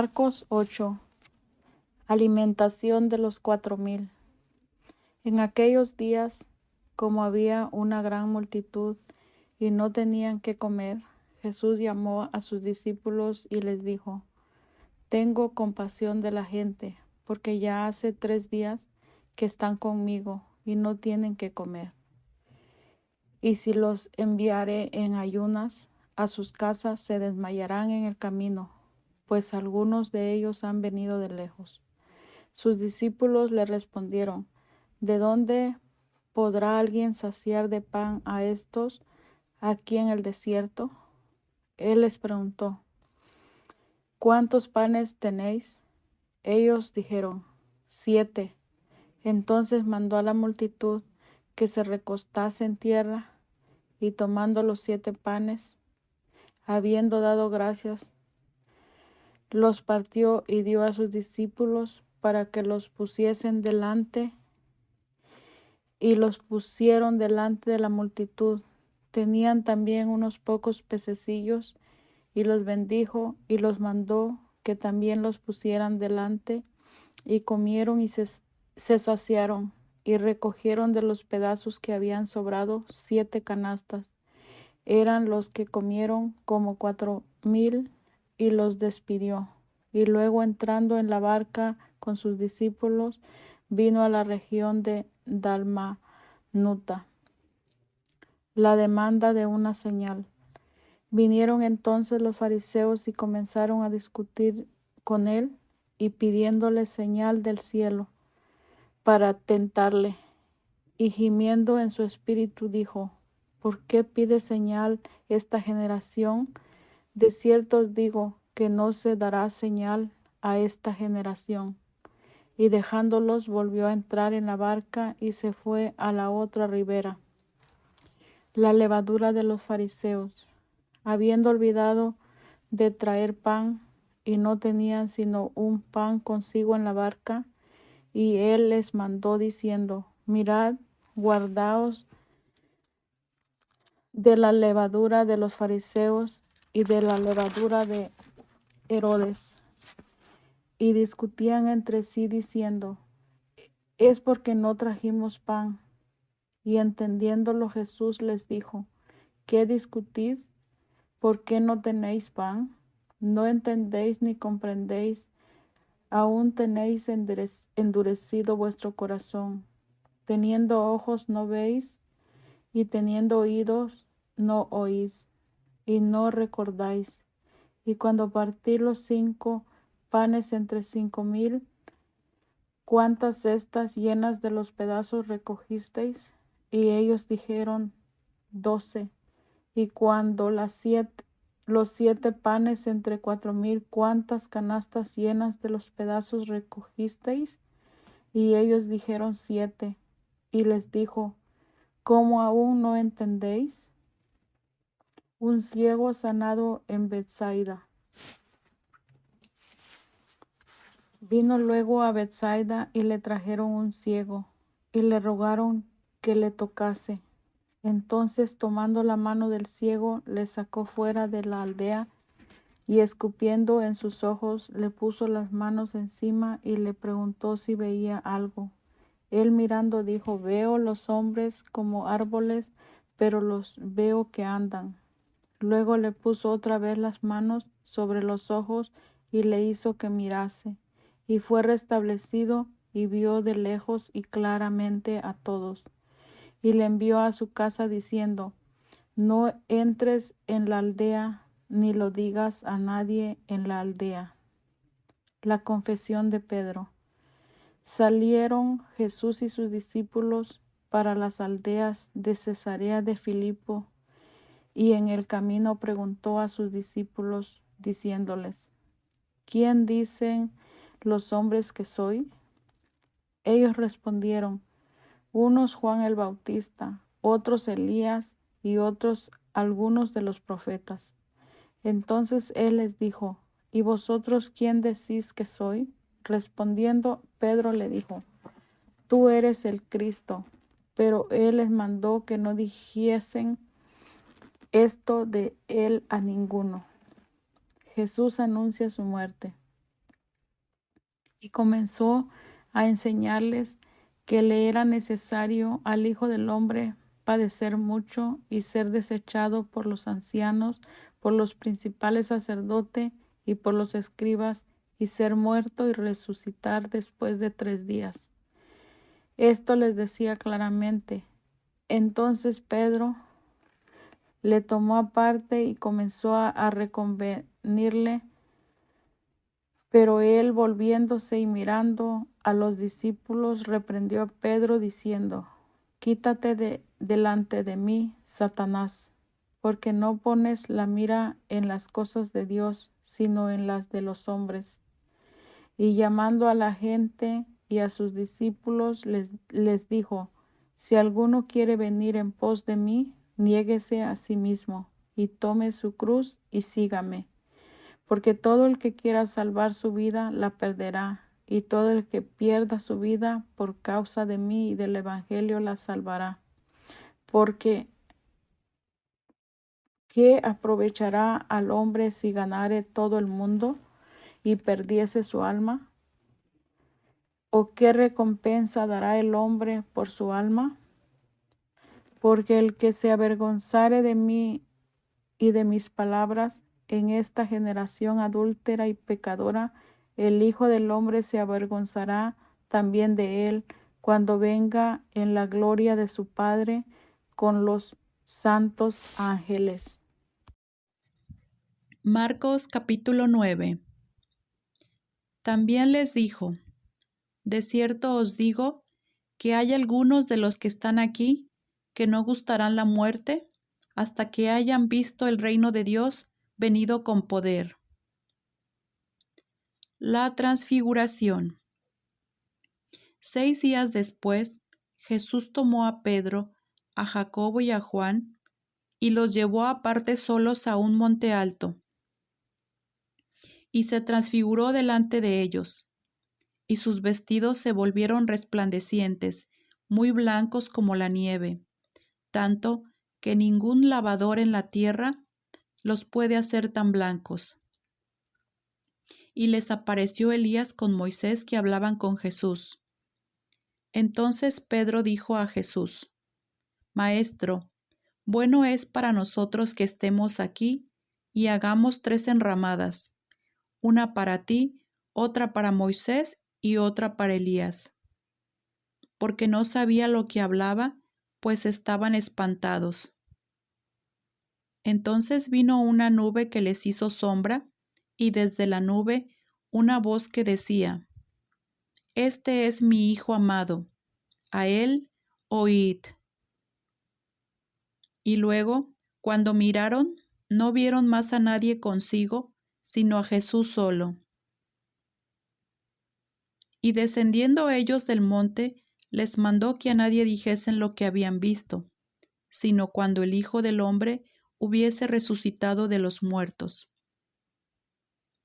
Marcos 8. Alimentación de los 4,000. En aquellos días, como había una gran multitud y no tenían qué comer, Jesús llamó a sus discípulos y les dijo: Tengo compasión de la gente, porque ya hace 3 días que están conmigo y no tienen qué comer. Y si los enviaré en ayunas a sus casas, se desmayarán en el camino, pues algunos de ellos han venido de lejos. Sus discípulos le respondieron: ¿De dónde podrá alguien saciar de pan a estos aquí en el desierto? Él les preguntó: ¿Cuántos panes tenéis? Ellos dijeron: 7. Entonces mandó a la multitud que se recostase en tierra, y tomando los 7 panes, habiendo dado gracias, los partió y dio a sus discípulos para que los pusiesen delante, y los pusieron delante de la multitud. Tenían también unos pocos pececillos, y los bendijo y los mandó que también los pusieran delante, y comieron y se saciaron, y recogieron de los pedazos que habían sobrado 7 canastas. Eran los que comieron como 4,000, y los despidió. Y luego, entrando en la barca con sus discípulos, vino a la región de Dalmanuta. La demanda de una señal. Vinieron entonces los fariseos y comenzaron a discutir con él, y pidiéndole señal del cielo para tentarle. Y gimiendo en su espíritu dijo: ¿Por qué pide señal esta generación? De cierto os digo que no se dará señal a esta generación. Y dejándolos, volvió a entrar en la barca y se fue a la otra ribera. La levadura de los fariseos. Habiendo olvidado de traer pan, y no tenían sino un pan consigo en la barca, y él les mandó diciendo: Mirad, guardaos de la levadura de los fariseos y de la levadura de Herodes. Y discutían entre sí diciendo: es porque no trajimos pan. Y entendiéndolo, Jesús les dijo: ¿Qué discutís? ¿Por qué no tenéis pan? ¿No entendéis ni comprendéis? Aún tenéis endurecido vuestro corazón. Teniendo ojos no veis, y teniendo oídos no oís, y no recordáis. Y cuando partí los 5 panes entre 5,000, ¿cuántas cestas llenas de los pedazos recogisteis? Y ellos dijeron: 12. Y cuando los 7 panes entre 4,000, ¿cuántas canastas llenas de los pedazos recogisteis? Y ellos dijeron: 7. Y les dijo: ¿Cómo aún no entendéis? Un ciego sanado en Betsaida. Vino luego a Betsaida y le trajeron un ciego, y le rogaron que le tocase. Entonces, tomando la mano del ciego, le sacó fuera de la aldea, y escupiendo en sus ojos, le puso las manos encima y le preguntó si veía algo. Él, mirando, dijo: Veo los hombres como árboles, pero los veo que andan. Luego le puso otra vez las manos sobre los ojos y le hizo que mirase. Y fue restablecido, y vio de lejos y claramente a todos. Y le envió a su casa diciendo: No entres en la aldea, ni lo digas a nadie en la aldea. La confesión de Pedro. Salieron Jesús y sus discípulos para las aldeas de Cesarea de Filipo, y en el camino preguntó a sus discípulos, diciéndoles: ¿Quién dicen los hombres que soy? Ellos respondieron: unos Juan el Bautista, otros Elías, y otros algunos de los profetas. Entonces él les dijo: ¿Y vosotros quién decís que soy? Respondiendo, Pedro le dijo: Tú eres el Cristo. Pero él les mandó que no dijesen esto de él a ninguno. Jesús anuncia su muerte. y comenzó a enseñarles que le era necesario al Hijo del Hombre padecer mucho y ser desechado por los ancianos, por los principales sacerdotes y por los escribas, y ser muerto y resucitar después de 3 días. Esto les decía claramente. Entonces Pedro le tomó aparte y comenzó a reconvenirle, pero él, volviéndose y mirando a los discípulos, reprendió a Pedro diciendo: Quítate delante de mí, Satanás, porque no pones la mira en las cosas de Dios, sino en las de los hombres. Y llamando a la gente y a sus discípulos, les dijo: Si alguno quiere venir en pos de mí, niéguese a sí mismo, y tome su cruz y sígame. Porque todo el que quiera salvar su vida la perderá, y todo el que pierda su vida por causa de mí y del Evangelio la salvará. Porque ¿qué aprovechará al hombre si ganare todo el mundo y perdiese su alma? ¿O qué recompensa dará el hombre por su alma? Porque el que se avergonzare de mí y de mis palabras en esta generación adúltera y pecadora, el Hijo del Hombre se avergonzará también de él cuando venga en la gloria de su Padre con los santos ángeles. Marcos capítulo 9. También les dijo: De cierto os digo que hay algunos de los que están aquí que no gustarán la muerte hasta que hayan visto el reino de Dios venido con poder. La transfiguración. 6 días después, Jesús tomó a Pedro, a Jacobo y a Juan, y los llevó aparte solos a un monte alto, y se transfiguró delante de ellos, y sus vestidos se volvieron resplandecientes, muy blancos como la nieve, tanto que ningún lavador en la tierra los puede hacer tan blancos. Y les apareció Elías con Moisés, que hablaban con Jesús. Entonces Pedro dijo a Jesús: Maestro, bueno es para nosotros que estemos aquí y hagamos 3 enramadas, una para ti, otra para Moisés y otra para Elías. Porque no sabía lo que hablaba, pues estaban espantados. Entonces vino una nube que les hizo sombra, y desde la nube una voz que decía: Este es mi Hijo amado, a él oíd. Y luego, cuando miraron, no vieron más a nadie consigo, sino a Jesús solo. Y descendiendo ellos del monte, les mandó que a nadie dijesen lo que habían visto, sino cuando el Hijo del Hombre hubiese resucitado de los muertos.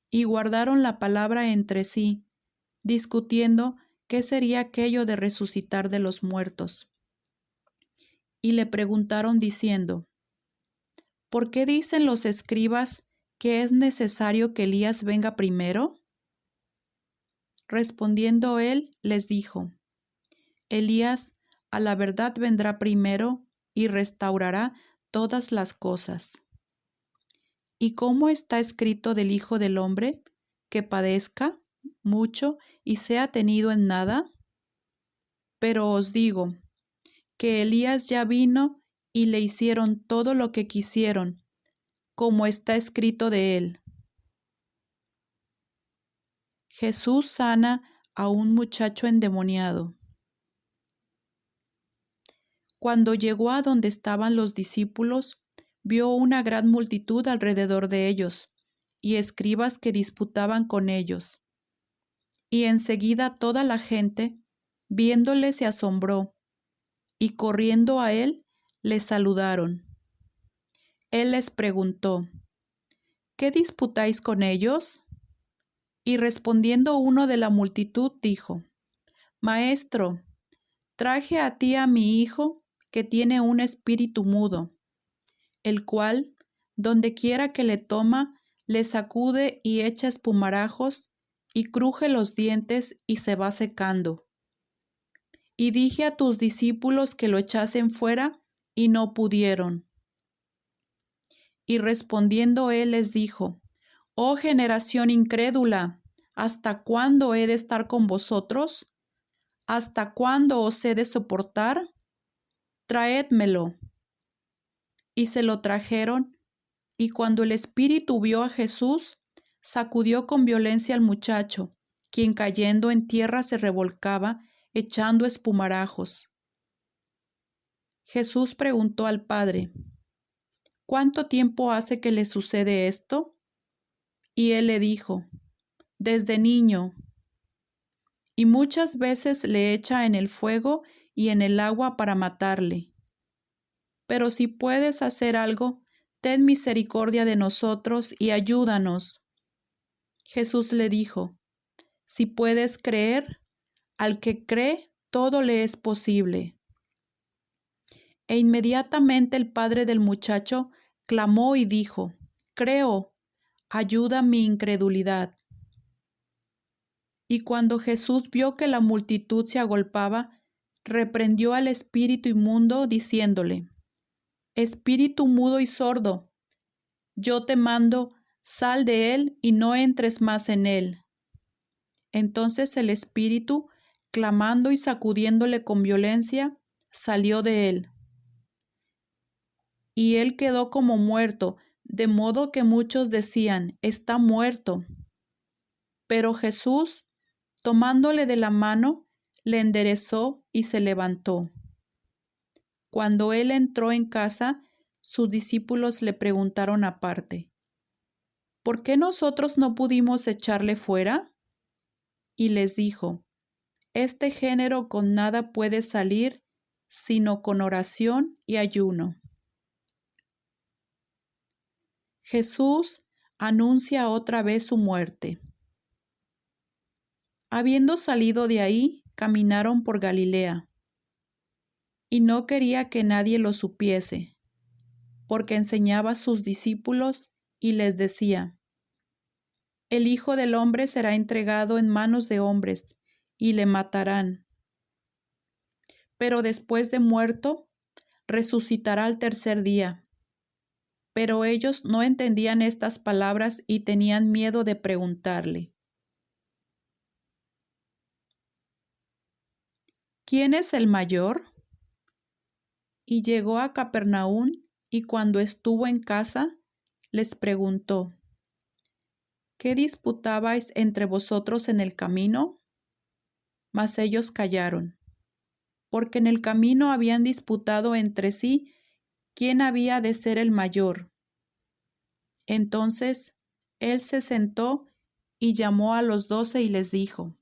Y guardaron la palabra entre sí, discutiendo qué sería aquello de resucitar de los muertos. Y le preguntaron diciendo: ¿Por qué dicen los escribas que es necesario que Elías venga primero? Respondiendo él, les dijo: Elías a la verdad vendrá primero y restaurará todas las cosas. ¿Y cómo está escrito del Hijo del Hombre, que padezca mucho y sea tenido en nada? Pero os digo que Elías ya vino y le hicieron todo lo que quisieron, como está escrito de él. Jesús sana a un muchacho endemoniado. Cuando llegó a donde estaban los discípulos, vio una gran multitud alrededor de ellos, y escribas que disputaban con ellos. Y enseguida toda la gente, viéndole, se asombró, y corriendo a él, le saludaron. Él les preguntó: ¿Qué disputáis con ellos? Y respondiendo uno de la multitud dijo: Maestro, traje a ti a mi hijo, que tiene un espíritu mudo, el cual, donde quiera que le toma, le sacude y echa espumarajos, y cruje los dientes y se va secando. Y dije a tus discípulos que lo echasen fuera, y no pudieron. Y respondiendo él les dijo: Oh generación incrédula, ¿hasta cuándo he de estar con vosotros? ¿Hasta cuándo os he de soportar? Traédmelo. Y se lo trajeron, y cuando el espíritu vio a Jesús, sacudió con violencia al muchacho, quien cayendo en tierra se revolcaba, echando espumarajos. Jesús preguntó al padre: ¿Cuánto tiempo hace que le sucede esto? Y él le dijo: Desde niño. Y muchas veces le echa en el fuego y en el agua para matarle. Pero si puedes hacer algo, ten misericordia de nosotros y ayúdanos. Jesús le dijo: Si puedes creer, al que cree, todo le es posible. E inmediatamente el padre del muchacho clamó y dijo: Creo, ayuda mi incredulidad. Y cuando Jesús vio que la multitud se agolpaba, reprendió al espíritu inmundo, diciéndole: Espíritu mudo y sordo, yo te mando, sal de él y no entres más en él. Entonces el espíritu, clamando y sacudiéndole con violencia, salió de él. Y él quedó como muerto, de modo que muchos decían: Está muerto. Pero Jesús, tomándole de la mano, le enderezó y se levantó. Cuando él entró en casa, sus discípulos le preguntaron aparte: ¿Por qué nosotros no pudimos echarle fuera? Y les dijo: Este género con nada puede salir, sino con oración y ayuno. Jesús anuncia otra vez su muerte. Habiendo salido de ahí, caminaron por Galilea. Y no quería que nadie lo supiese, porque enseñaba a sus discípulos y les decía: El Hijo del Hombre será entregado en manos de hombres, y le matarán. Pero después de muerto, resucitará al tercer día. Pero ellos no entendían estas palabras y tenían miedo de preguntarle: ¿Quién es el mayor? Y llegó a Capernaum, y cuando estuvo en casa, les preguntó: ¿Qué disputabais entre vosotros en el camino? Mas ellos callaron, porque en el camino habían disputado entre sí quién había de ser el mayor. Entonces él se sentó y llamó a los 12 y les dijo: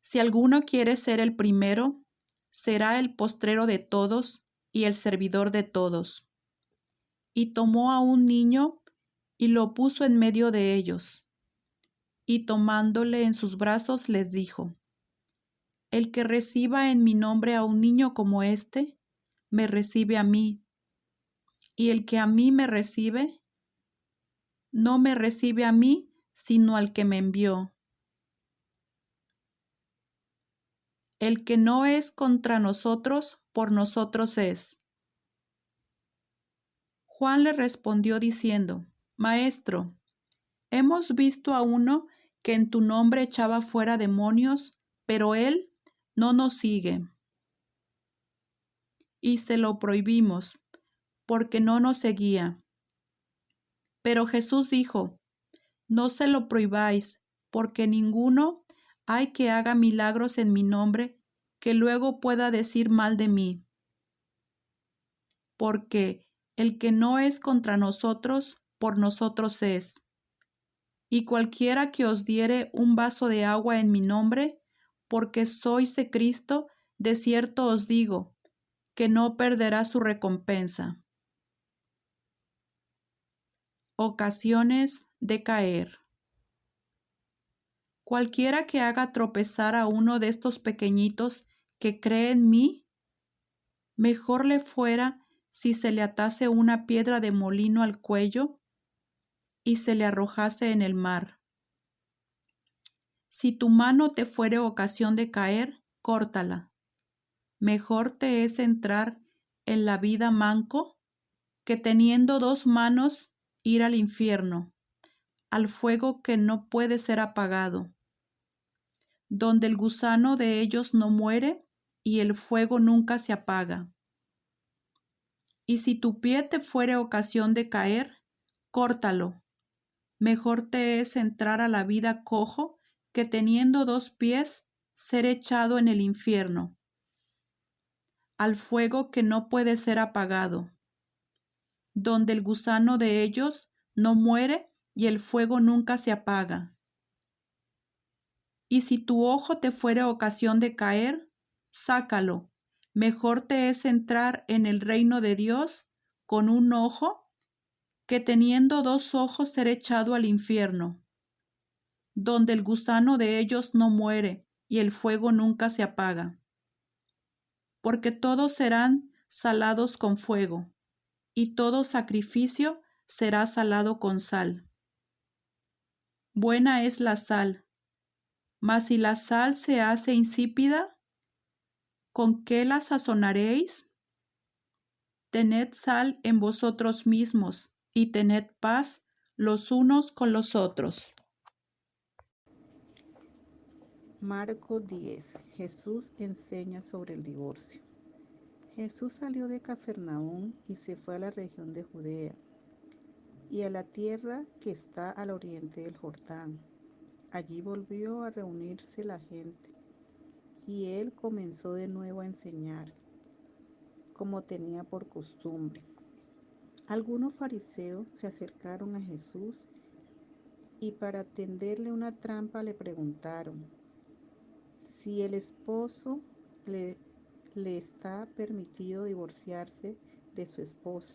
Si alguno quiere ser el primero, será el postrero de todos y el servidor de todos. Y tomó a un niño y lo puso en medio de ellos. Y tomándole en sus brazos les dijo: El que reciba en mi nombre a un niño como este, me recibe a mí. Y el que a mí me recibe, no me recibe a mí, sino al que me envió. El que no es contra nosotros, por nosotros es. Juan le respondió diciendo: Maestro, hemos visto a uno que en tu nombre echaba fuera demonios, pero él no nos sigue. Y se lo prohibimos, porque no nos seguía. Pero Jesús dijo: No se lo prohibáis, porque ninguno hay que haga milagros en mi nombre que luego pueda decir mal de mí. Porque el que no es contra nosotros, por nosotros es. Y cualquiera que os diere un vaso de agua en mi nombre, porque sois de Cristo, de cierto os digo, que no perderá su recompensa. Ocasiones de caer. Cualquiera que haga tropezar a uno de estos pequeñitos que cree en mí, mejor le fuera si se le atase una piedra de molino al cuello y se le arrojase en el mar. Si tu mano te fuere ocasión de caer, córtala. Mejor te es entrar en la vida manco que teniendo dos manos ir al infierno, al fuego que no puede ser apagado, donde el gusano de ellos no muere y el fuego nunca se apaga. Y si tu pie te fuere ocasión de caer, córtalo. Mejor te es entrar a la vida cojo que teniendo dos pies ser echado en el infierno, al fuego que no puede ser apagado, donde el gusano de ellos no muere y el fuego nunca se apaga. Y si tu ojo te fuere ocasión de caer, sácalo. Mejor te es entrar en el reino de Dios con un ojo que teniendo dos ojos ser echado al infierno, donde el gusano de ellos no muere y el fuego nunca se apaga. Porque todos serán salados con fuego, y todo sacrificio será salado con sal. Buena es la sal, mas si la sal se hace insípida, ¿con qué la sazonaréis? Tened sal en vosotros mismos, y tened paz los unos con los otros. Marcos 10. Jesús enseña sobre el divorcio. Jesús salió de Cafarnaúm y se fue a la región de Judea y a la tierra que está al oriente del Jordán. Allí volvió a reunirse la gente y él comenzó de nuevo a enseñar, como tenía por costumbre. Algunos fariseos se acercaron a Jesús y para tenderle una trampa le preguntaron si el esposo le está permitido divorciarse de su esposa.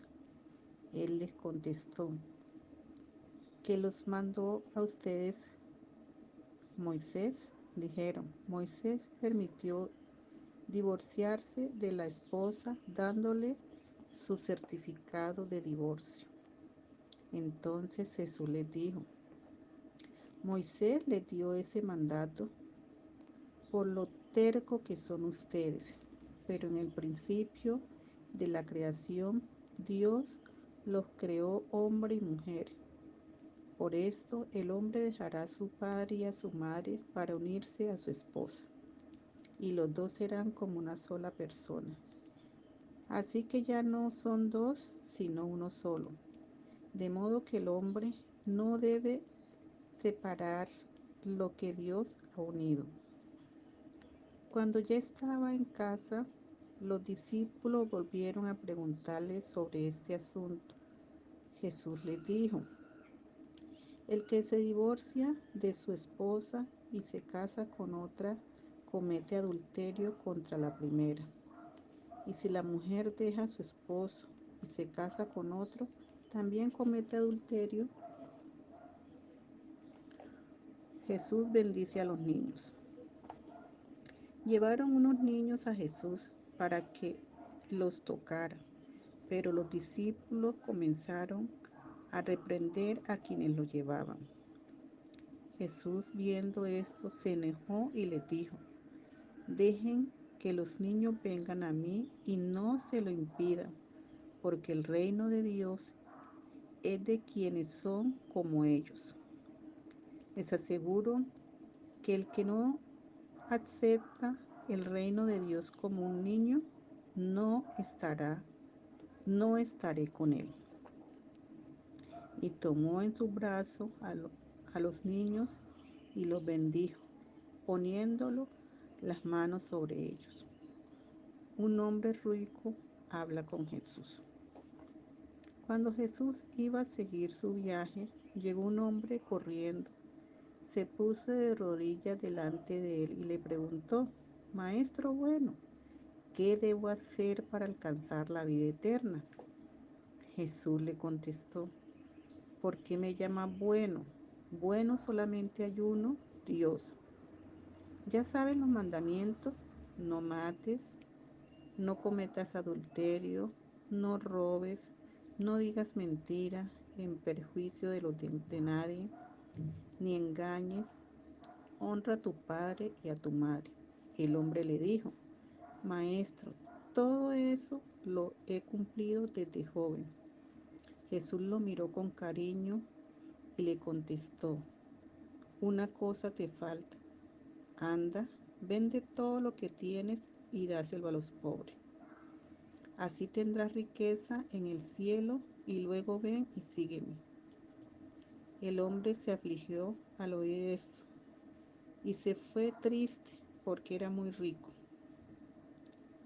Él les contestó: ¿qué los mandó a ustedes Moisés? Dijeron: Moisés permitió divorciarse de la esposa dándole su certificado de divorcio. Entonces Jesús les dijo: Moisés les dio ese mandato por lo terco que son ustedes, pero en el principio de la creación Dios los creó hombre y mujer. Por esto el hombre dejará a su padre y a su madre para unirse a su esposa, y los dos serán como una sola persona. Así que ya no son dos, sino uno solo. De modo que el hombre no debe separar lo que Dios ha unido. Cuando ya estaba en casa, los discípulos volvieron a preguntarle sobre este asunto. Jesús les dijo: el que se divorcia de su esposa y se casa con otra, comete adulterio contra la primera. Y si la mujer deja a su esposo y se casa con otro, también comete adulterio. Jesús bendice a los niños. Llevaron unos niños a Jesús para que los tocara, pero los discípulos comenzaron a reprender a quienes los llevaban. Jesús, viendo esto, se enojó y les dijo: dejen que los niños vengan a mí y no se lo impidan, porque el reino de Dios es de quienes son como ellos. Les aseguro que el que no acepta el reino de Dios como un niño, no estaré con él. Y tomó en su brazo a los niños y los bendijo, poniéndolo las manos sobre ellos. Un hombre rico habla con Jesús. Cuando Jesús iba a seguir su viaje, llegó un hombre corriendo. Se puso de rodillas delante de él y le preguntó: Maestro bueno, ¿qué debo hacer para alcanzar la vida eterna? Jesús le contestó: ¿por qué me llamas bueno? Bueno solamente hay uno, Dios. Ya sabes los mandamientos: no mates, no cometas adulterio, no robes, no digas mentira en perjuicio de nadie, ni engañes, honra a tu padre y a tu madre. El hombre le dijo, Maestro, todo eso lo he cumplido desde joven. Jesús lo miró con cariño y le contestó, una cosa te falta. Anda, vende todo lo que tienes y dáselo a los pobres. Así tendrás riqueza en el cielo y luego ven y sígueme. El hombre se afligió al oír esto y se fue triste porque era muy rico.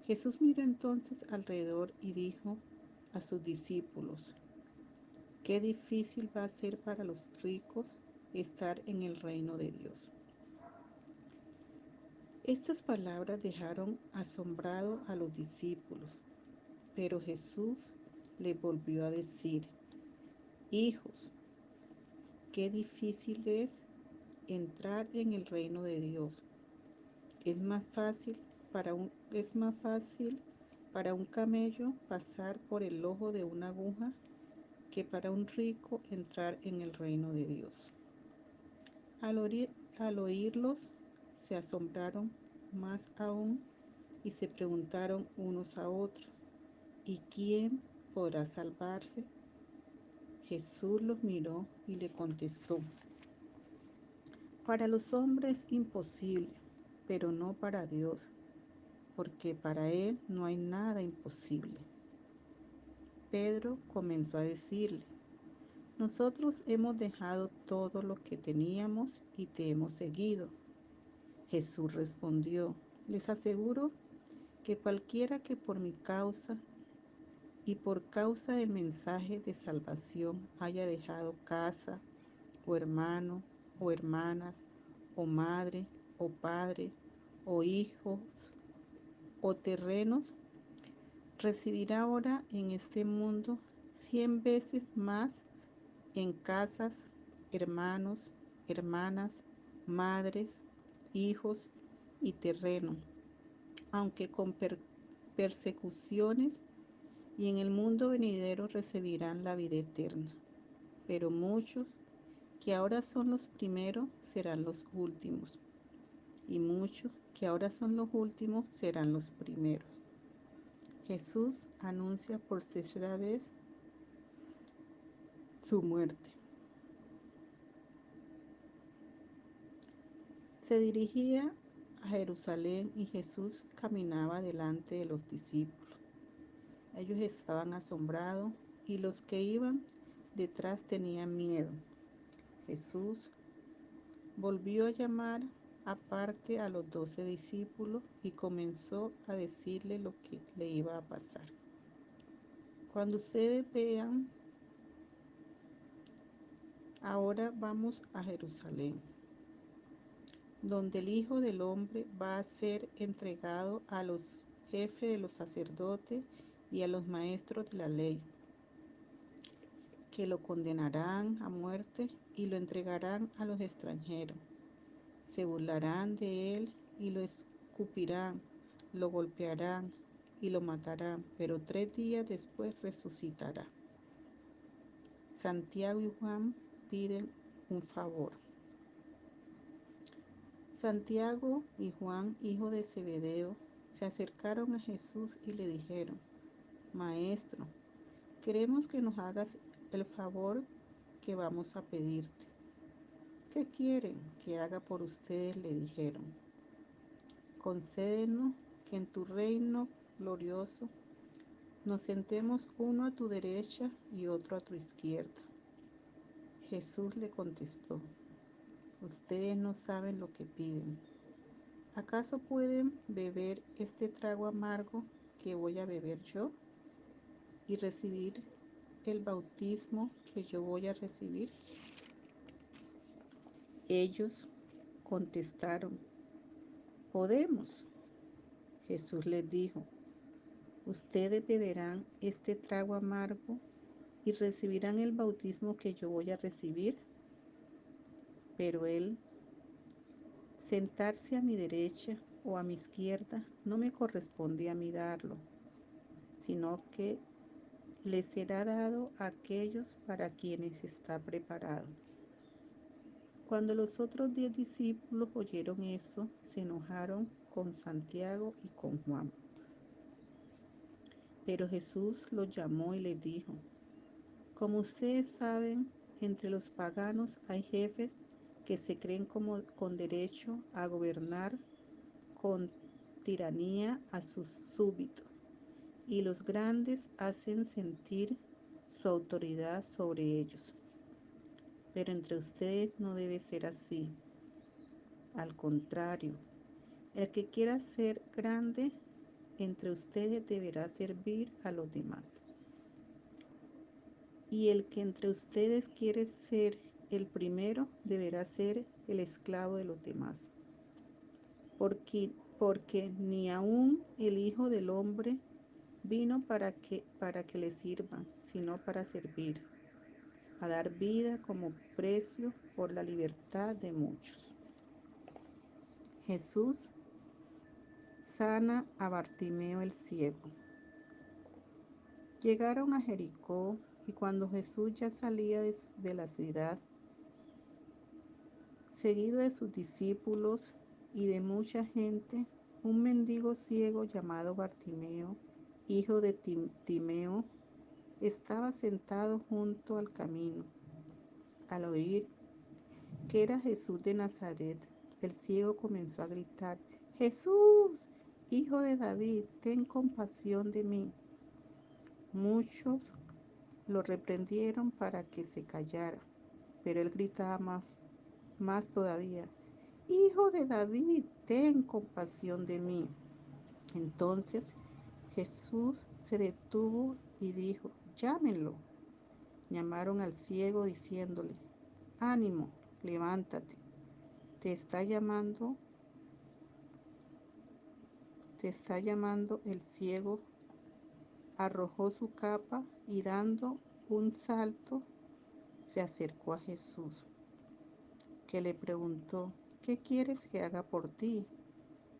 Jesús miró entonces alrededor y dijo a sus discípulos, qué difícil va a ser para los ricos estar en el reino de Dios. Estas palabras dejaron asombrado a los discípulos, pero Jesús les volvió a decir, hijos, qué difícil es entrar en el reino de Dios. Es más fácil para un camello pasar por el ojo de una aguja que para un rico entrar en el reino de Dios. Al oírlos, se asombraron más aún y se preguntaron unos a otros, ¿y quién podrá salvarse? Jesús los miró y le contestó, para los hombres es imposible, pero no para Dios, porque para Él no hay nada imposible. Pedro comenzó a decirle, nosotros hemos dejado todo lo que teníamos y te hemos seguido. Jesús respondió, les aseguro que cualquiera que por mi causa y por causa del mensaje de salvación haya dejado casa, o hermano, o hermanas, o madre, o padre, o hijos, o terrenos, recibirá ahora en este mundo 100 veces más en casas, hermanos, hermanas, madres, hijos y terreno, aunque con persecuciones, y en el mundo venidero recibirán la vida eterna. Pero muchos que ahora son los primeros serán los últimos, y muchos que ahora son los últimos serán los primeros. Jesús anuncia por tercera vez su muerte. Se dirigía a Jerusalén y Jesús caminaba delante de los discípulos. Ellos estaban asombrados y los que iban detrás tenían miedo. Jesús volvió a llamar aparte a los 12 discípulos y comenzó a decirle lo que le iba a pasar. Cuando ustedes vean, ahora vamos a Jerusalén, donde el Hijo del Hombre va a ser entregado a los jefes de los sacerdotes y a los maestros de la ley, que lo condenarán a muerte y lo entregarán a los extranjeros. Se burlarán de él y lo escupirán, lo golpearán y lo matarán, pero 3 días después resucitará. Santiago y Juan piden un favor. Santiago y Juan, hijo de Zebedeo, se acercaron a Jesús y le dijeron, Maestro, queremos que nos hagas el favor que vamos a pedirte. ¿Qué quieren que haga por ustedes? Le dijeron. Concédenos que en tu reino glorioso nos sentemos uno a tu derecha y otro a tu izquierda. Jesús le contestó, ustedes no saben lo que piden. ¿Acaso pueden beber este trago amargo que voy a beber yo y recibir el bautismo que yo voy a recibir? Ellos contestaron, podemos. Jesús les dijo, ustedes beberán este trago amargo y recibirán el bautismo que yo voy a recibir, pero él, sentarse a mi derecha o a mi izquierda, no me corresponde a mí darlo, sino que les será dado a aquellos para quienes está preparado. Cuando los otros 10 discípulos oyeron eso, se enojaron con Santiago y con Juan. Pero Jesús los llamó y les dijo: como ustedes saben, entre los paganos hay jefes que se creen con derecho a gobernar con tiranía a sus súbditos, y los grandes hacen sentir su autoridad sobre ellos. Pero entre ustedes no debe ser así. Al contrario, el que quiera ser grande entre ustedes deberá servir a los demás. Y el que entre ustedes quiere ser el primero deberá ser el esclavo de los demás. Porque ni aun el Hijo del Hombre vino para que le sirvan, sino para servir, a dar vida como precio por la libertad de muchos. Jesús sana a Bartimeo el ciego. Llegaron a Jericó, y cuando Jesús ya salía de la ciudad, seguido de sus discípulos y de mucha gente, un mendigo ciego llamado Bartimeo, hijo de Timeo, estaba sentado junto al camino. Al oír que era Jesús de Nazaret, el ciego comenzó a gritar: Jesús, hijo de David, ten compasión de mí. Muchos lo reprendieron para que se callara, pero él gritaba más todavía: Hijo de David, ten compasión de mí. Entonces Jesús se detuvo y dijo: llámenlo. Llamaron al ciego diciéndole: ánimo, levántate, te está llamando. El ciego arrojó su capa y dando un salto se acercó a Jesús, que le preguntó: ¿qué quieres que haga por ti?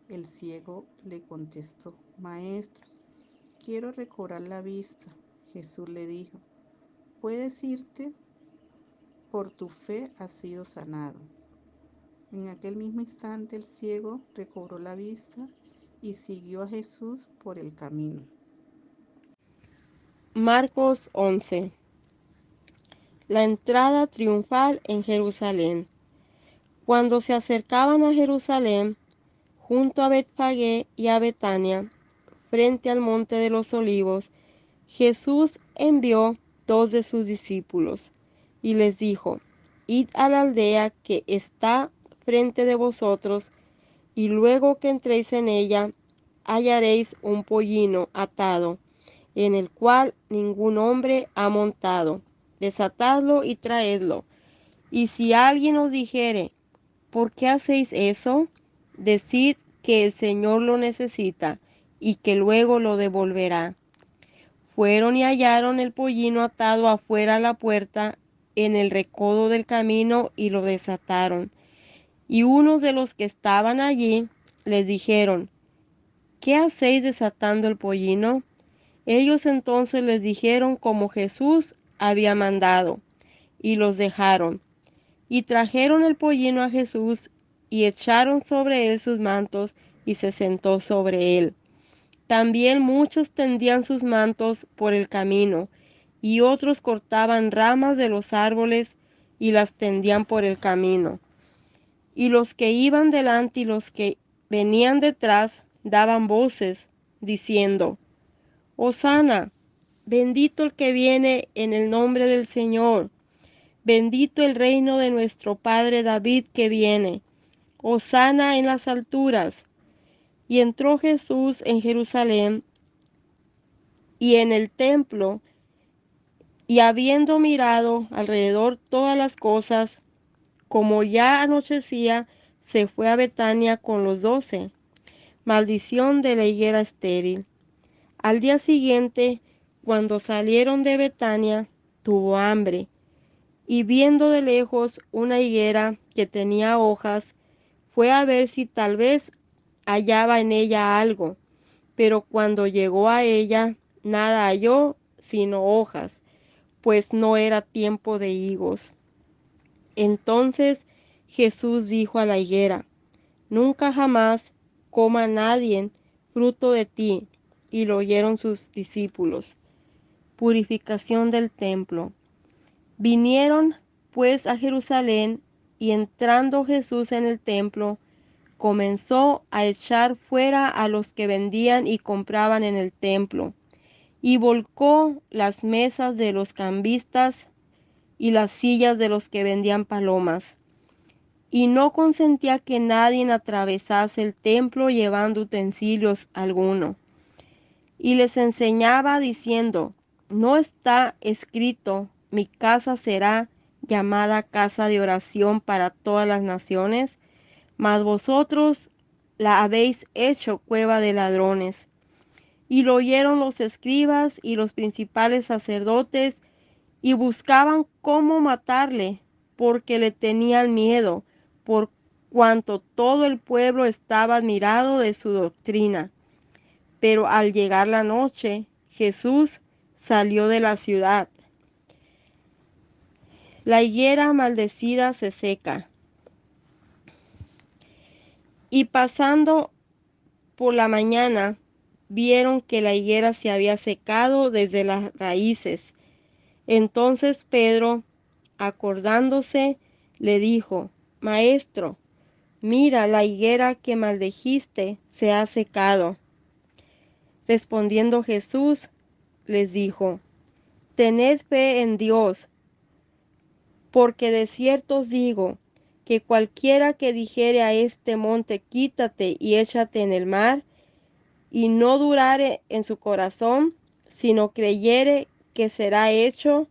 El ciego le contestó: Maestro, quiero recobrar la vista. Jesús le dijo: puedes irte, por tu fe has sido sanado. En aquel mismo instante el ciego recobró la vista y siguió a Jesús por el camino. Marcos 11. La entrada triunfal en Jerusalén. Cuando se acercaban a Jerusalén, junto a Betfagé y a Betania, frente al monte de los Olivos, Jesús envió 2 de sus discípulos y les dijo: id a la aldea que está frente de vosotros, y luego que entréis en ella, hallaréis un pollino atado, en el cual ningún hombre ha montado. Desatadlo y traedlo. Y si alguien os dijere: ¿por qué hacéis eso?, decid que el Señor lo necesita y que luego lo devolverá. Fueron y hallaron el pollino atado afuera a la puerta, en el recodo del camino, y lo desataron. Y unos de los que estaban allí les dijeron: ¿qué hacéis desatando el pollino? Ellos entonces les dijeron como Jesús había mandado, y los dejaron. Y trajeron el pollino a Jesús, y echaron sobre él sus mantos, y se sentó sobre él. También muchos tendían sus mantos por el camino, y otros cortaban ramas de los árboles y las tendían por el camino. Y los que iban delante y los que venían detrás daban voces, diciendo: Hosana, bendito el que viene en el nombre del Señor, bendito el reino de nuestro padre David que viene, hosana en las alturas. Y entró Jesús en Jerusalén y en el templo, y habiendo mirado alrededor todas las cosas, como ya anochecía, se fue a Betania con los 12. Maldición de la higuera estéril. Al día siguiente, cuando salieron de Betania, tuvo hambre, y viendo de lejos una higuera que tenía hojas, fue a ver si tal vez hallaba en ella algo. Pero cuando llegó a ella, nada halló sino hojas, pues no era tiempo de higos. Entonces Jesús dijo a la higuera: nunca jamás coma nadie fruto de ti. Y lo oyeron sus discípulos. Purificación del templo. Vinieron pues a Jerusalén, y entrando Jesús en el templo, comenzó a echar fuera a los que vendían y compraban en el templo, y volcó las mesas de los cambistas y las sillas de los que vendían palomas, y no consentía que nadie atravesase el templo llevando utensilios alguno. Y les enseñaba diciendo: ¿no está escrito, mi casa será llamada casa de oración para todas las naciones? Mas vosotros la habéis hecho cueva de ladrones. Y lo oyeron los escribas y los principales sacerdotes, y buscaban cómo matarle, porque le tenían miedo, por cuanto todo el pueblo estaba admirado de su doctrina. Pero al llegar la noche, Jesús salió de la ciudad. La higuera maldecida se seca. Y pasando por la mañana, vieron que la higuera se había secado desde las raíces. Entonces Pedro, acordándose, le dijo: Maestro, mira, la higuera que maldijiste se ha secado. Respondiendo Jesús, les dijo: tened fe en Dios, porque de cierto os digo, que cualquiera que dijere a este monte: quítate y échate en el mar, y no durare en su corazón, sino creyere que será hecho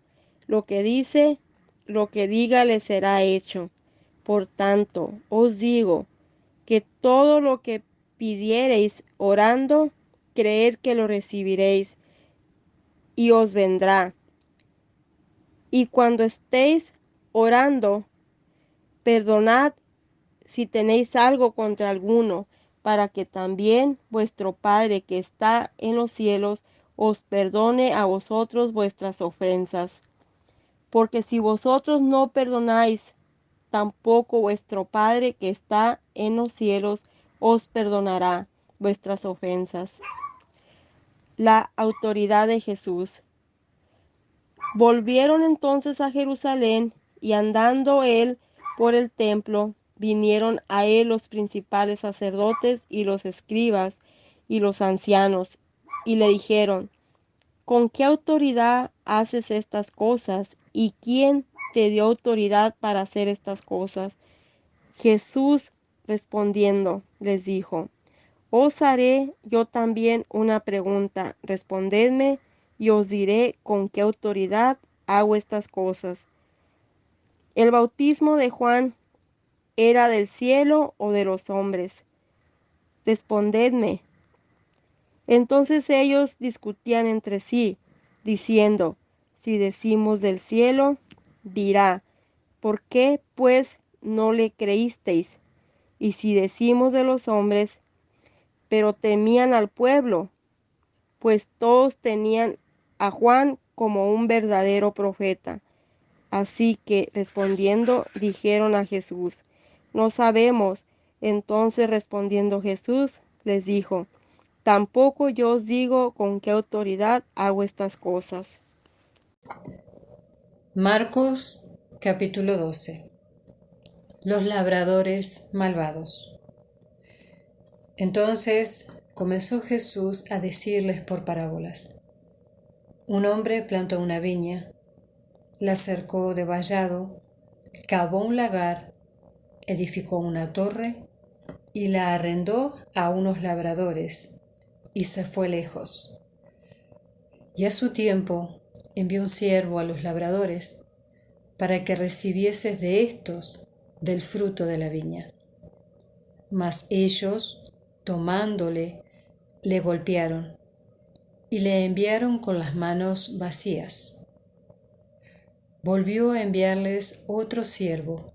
lo que dice, lo que diga le será hecho. Por tanto, os digo que todo lo que pidiereis orando, creed que lo recibiréis, y os vendrá. Y cuando estéis orando, perdonad si tenéis algo contra alguno, para que también vuestro Padre que está en los cielos os perdone a vosotros vuestras ofensas. Porque si vosotros no perdonáis, tampoco vuestro Padre que está en los cielos os perdonará vuestras ofensas. La autoridad de Jesús. Volvieron entonces a Jerusalén, y andando él por el templo, vinieron a él los principales sacerdotes y los escribas y los ancianos, y le dijeron: ¿con qué autoridad haces estas cosas? ¿Y quién te dio autoridad para hacer estas cosas? Jesús respondiendo les dijo: os haré yo también una pregunta, respondedme, y os diré con qué autoridad hago estas cosas. ¿El bautismo de Juan era del cielo o de los hombres? Respondedme. Entonces ellos discutían entre sí, diciendo: si decimos del cielo, dirá: ¿por qué pues no le creísteis? Y si decimos de los hombres, pero temían al pueblo, pues todos tenían a Juan como un verdadero profeta. Así que, respondiendo, dijeron a Jesús: no sabemos. Entonces, respondiendo Jesús, les dijo: tampoco yo os digo con qué autoridad hago estas cosas. Marcos capítulo 12. Los labradores malvados. Entonces comenzó Jesús a decirles por parábolas: un hombre plantó una viña, la cercó de vallado, cavó un lagar, edificó una torre y la arrendó a unos labradores, y se fue lejos. Y a su tiempo envió un siervo a los labradores para que recibieses de éstos del fruto de la viña. Mas ellos, tomándole, le golpearon y le enviaron con las manos vacías. Volvió a enviarles otro siervo,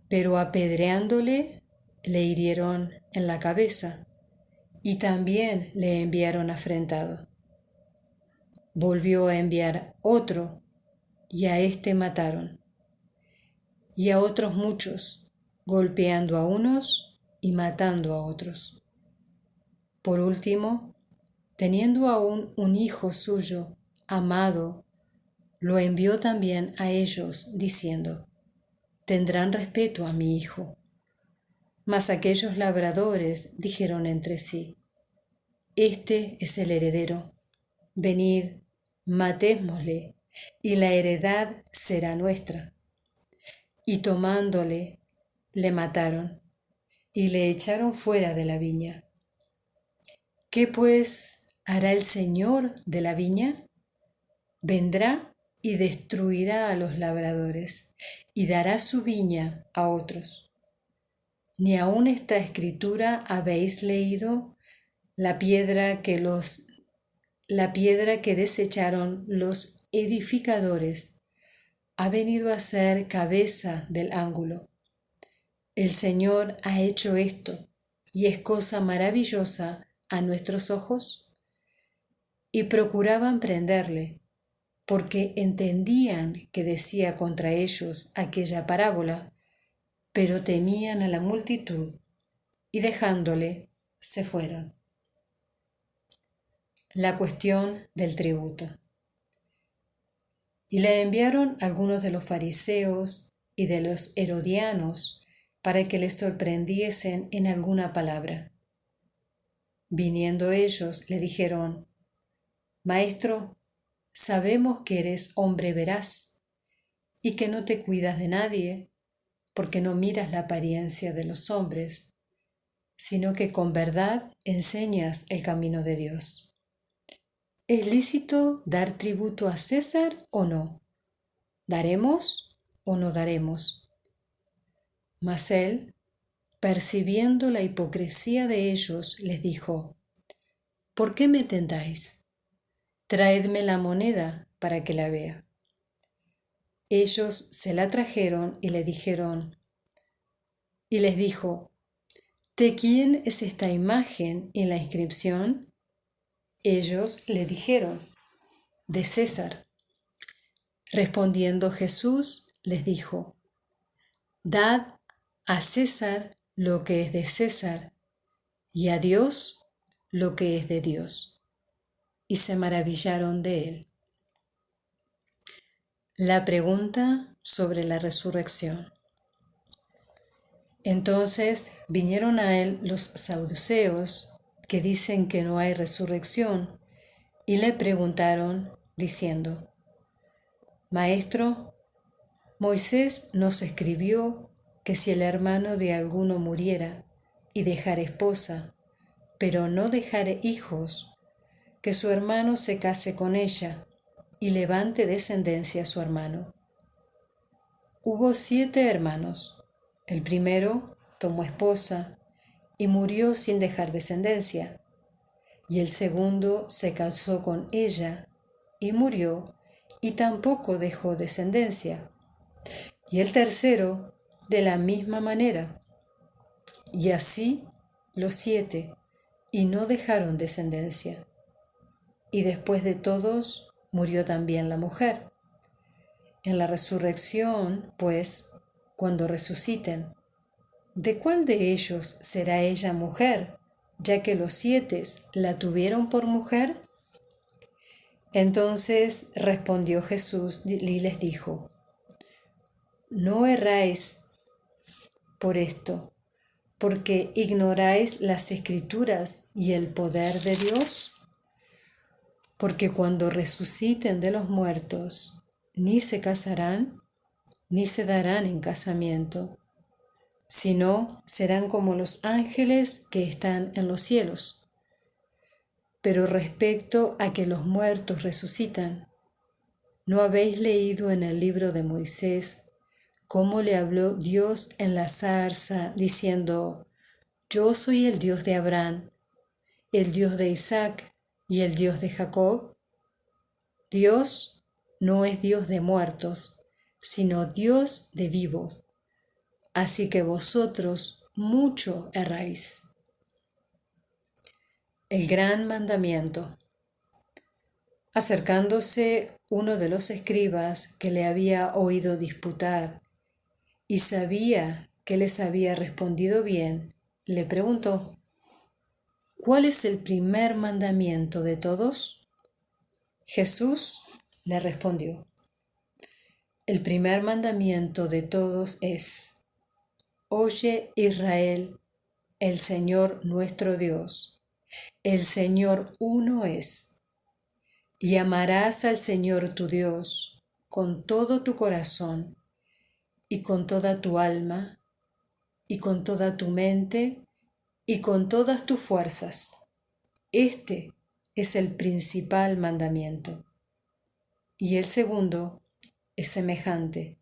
pero apedreándole, le hirieron en la cabeza y también le enviaron afrentado. Volvió a enviar otro, y a éste mataron. Y a otros muchos, golpeando a unos y matando a otros. Por último, teniendo aún un hijo suyo, amado, lo envió también a ellos, diciendo: tendrán respeto a mi hijo. Mas aquellos labradores dijeron entre sí: este es el heredero, venid, matémosle, y la heredad será nuestra. Y tomándole, le mataron, y le echaron fuera de la viña. ¿Qué pues hará el Señor de la viña? Vendrá y destruirá a los labradores, y dará su viña a otros. Ni aun esta escritura habéis leído, la piedra que desecharon los edificadores ha venido a ser cabeza del ángulo. El Señor ha hecho esto, y es cosa maravillosa a nuestros ojos. Y procuraban prenderle, porque entendían que decía contra ellos aquella parábola, pero temían a la multitud, y dejándole, se fueron. La cuestión del tributo. Y le enviaron algunos de los fariseos y de los herodianos para que les sorprendiesen en alguna palabra. Viniendo ellos, le dijeron: Maestro, sabemos que eres hombre veraz y que no te cuidas de nadie, porque no miras la apariencia de los hombres, sino que con verdad enseñas el camino de Dios. ¿Es lícito dar tributo a César o no? ¿Daremos o no daremos? Mas él, percibiendo la hipocresía de ellos, les dijo: ¿por qué me tentáis? Traedme la moneda para que la vea. Ellos se la trajeron y le dijeron, y les dijo: ¿de quién es esta imagen y la inscripción? Ellos le dijeron: de César. Respondiendo Jesús les dijo: dad a César lo que es de César, y a Dios lo que es de Dios. Y se maravillaron de él. La pregunta sobre la resurrección. Entonces vinieron a él los saduceos, que dicen que no hay resurrección, y le preguntaron, diciendo: Maestro, Moisés nos escribió que si el hermano de alguno muriera y dejara esposa, pero no dejara hijos, que su hermano se case con ella y levante descendencia a su hermano. Hubo 7 hermanos. El primero tomó esposa y murió sin dejar descendencia, y el segundo se casó con ella y murió y tampoco dejó descendencia, y el tercero de la misma manera, y así los 7, y no dejaron descendencia. Y después de todos murió también la mujer. En la resurrección, pues, cuando resuciten, ¿de cuál de ellos será ella mujer, ya que los 7 la tuvieron por mujer? Entonces respondió Jesús y les dijo: no erráis por esto, porque ignoráis las Escrituras y el poder de Dios. Porque cuando resuciten de los muertos, ni se casarán, ni se darán en casamiento, sino serán como los ángeles que están en los cielos. Pero respecto a que los muertos resucitan, ¿no habéis leído en el libro de Moisés cómo le habló Dios en la zarza, diciendo: yo soy el Dios de Abraham, el Dios de Isaac y el Dios de Jacob? Dios no es Dios de muertos, sino Dios de vivos. Así que vosotros mucho erráis. El gran mandamiento. Acercándose uno de los escribas que le había oído disputar y sabía que les había respondido bien, le preguntó: ¿cuál es el primer mandamiento de todos? Jesús le respondió: el primer mandamiento de todos es: oye, Israel, el Señor nuestro Dios, el Señor uno es, y amarás al Señor tu Dios con todo tu corazón y con toda tu alma y con toda tu mente y con todas tus fuerzas. Este es el principal mandamiento. Y el segundo es semejante: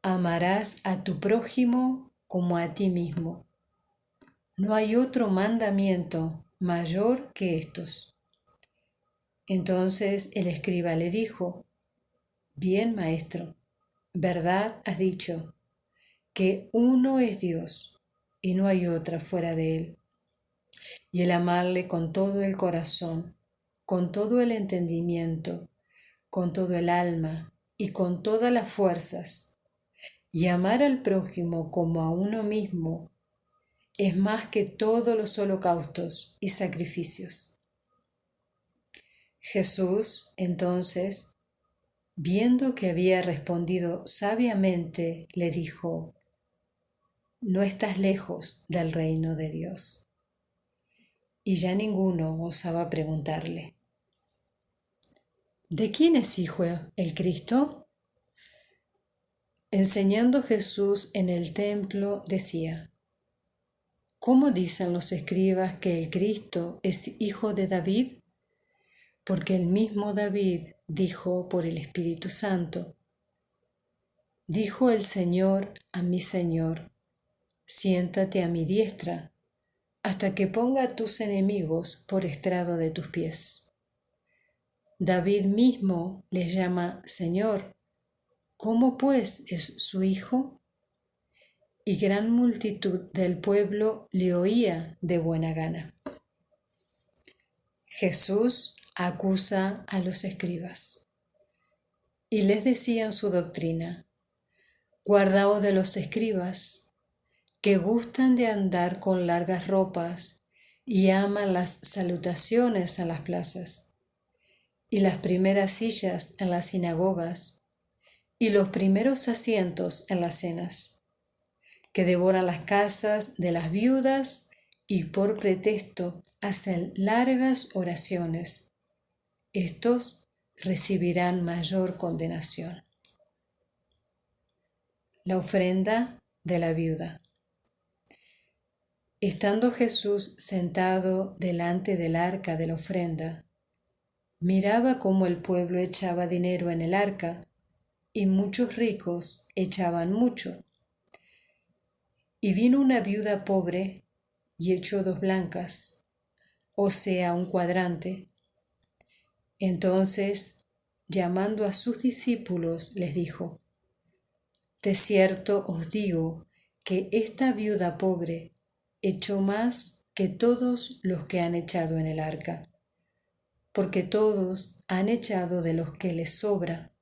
amarás a tu prójimo como a ti mismo. No hay otro mandamiento mayor que estos. Entonces el escriba le dijo: bien, maestro, verdad has dicho, que uno es Dios y no hay otra fuera de él. Y el amarle con todo el corazón, con todo el entendimiento, con todo el alma y con todas las fuerzas, y amar al prójimo como a uno mismo, es más que todos los holocaustos y sacrificios. Jesús, entonces, viendo que había respondido sabiamente, le dijo: no estás lejos del reino de Dios. Y ya ninguno osaba preguntarle: ¿de quién es hijo el Cristo? Enseñando Jesús en el templo decía: ¿cómo dicen los escribas que el Cristo es hijo de David? Porque el mismo David dijo por el Espíritu Santo: dijo el Señor a mi Señor: siéntate a mi diestra, hasta que ponga a tus enemigos por estrado de tus pies. David mismo les llama Señor. ¿Cómo pues es su hijo? Y gran multitud del pueblo le oía de buena gana. Jesús acusa a los escribas y les decía en su doctrina: guardaos de los escribas, que gustan de andar con largas ropas y aman las salutaciones en las plazas, y las primeras sillas en las sinagogas, y los primeros asientos en las cenas, que devoran las casas de las viudas y por pretexto hacen largas oraciones. Estos recibirán mayor condenación. La ofrenda de la viuda. Estando Jesús sentado delante del arca de la ofrenda, miraba cómo el pueblo echaba dinero en el arca, y muchos ricos echaban mucho. Y vino una viuda pobre y echó 2 blancas, o sea, un cuadrante. Entonces, llamando a sus discípulos, les dijo: de cierto os digo que esta viuda pobre echó más que todos los que han echado en el arca, porque todos han echado de los que les sobra,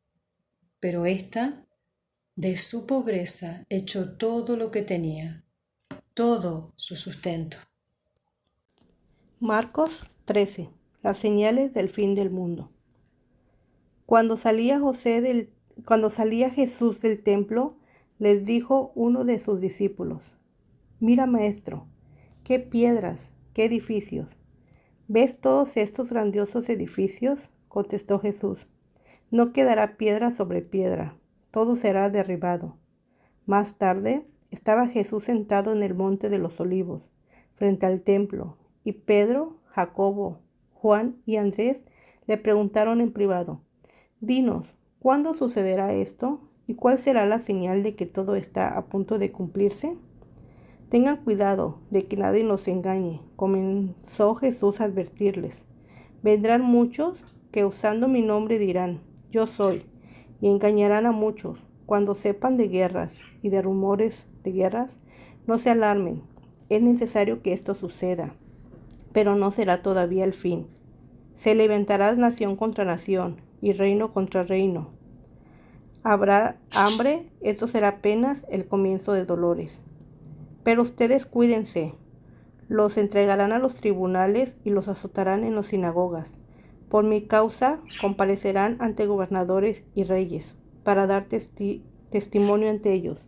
pero ésta de su pobreza echó todo lo que tenía, todo su sustento. Marcos 13. Las señales del fin del mundo. Cuando salía Jesús del templo, les dijo uno de sus discípulos: mira, maestro, qué piedras, qué edificios. ¿Ves todos estos grandiosos edificios? Contestó Jesús: no quedará piedra sobre piedra, todo será derribado. Más tarde estaba Jesús sentado en el monte de los Olivos, frente al templo, y Pedro, Jacobo, Juan y Andrés le preguntaron en privado: dinos, ¿cuándo sucederá esto? ¿Y cuál será la señal de que todo está a punto de cumplirse? Tengan cuidado de que nadie nos engañe, comenzó Jesús a advertirles. Vendrán muchos que usando mi nombre dirán: yo soy, y engañarán a muchos. Cuando sepan de guerras y de rumores de guerras, no se alarmen. Es necesario que esto suceda, pero no será todavía el fin. Se levantará nación contra nación y reino contra reino. Habrá hambre, esto será apenas el comienzo de dolores. Pero ustedes cuídense, los entregarán a los tribunales y los azotarán en las sinagogas. Por mi causa comparecerán ante gobernadores y reyes para dar testimonio ante ellos.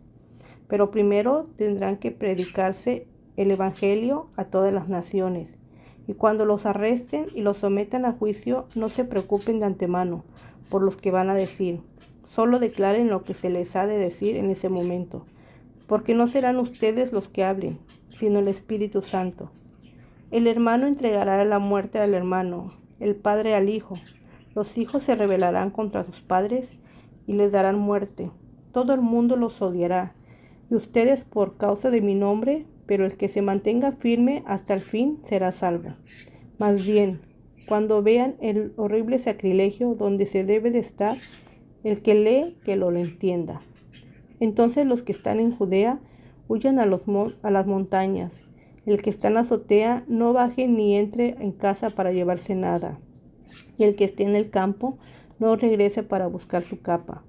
Pero primero tendrán que predicarse el Evangelio a todas las naciones. Y cuando los arresten y los sometan a juicio, no se preocupen de antemano por los que van a decir. Solo declaren lo que se les ha de decir en ese momento, porque no serán ustedes los que hablen, sino el Espíritu Santo. El hermano entregará a la muerte al hermano, el padre al hijo. Los hijos se rebelarán contra sus padres y les darán muerte. Todo el mundo los odiará, y ustedes por causa de mi nombre, pero el que se mantenga firme hasta el fin será salvo. Más bien, cuando vean el horrible sacrilegio donde se debe de estar, el que lee, que lo entienda. Entonces los que están en Judea huyan a las montañas. El que está en la azotea no baje ni entre en casa para llevarse nada. Y el que esté en el campo no regrese para buscar su capa.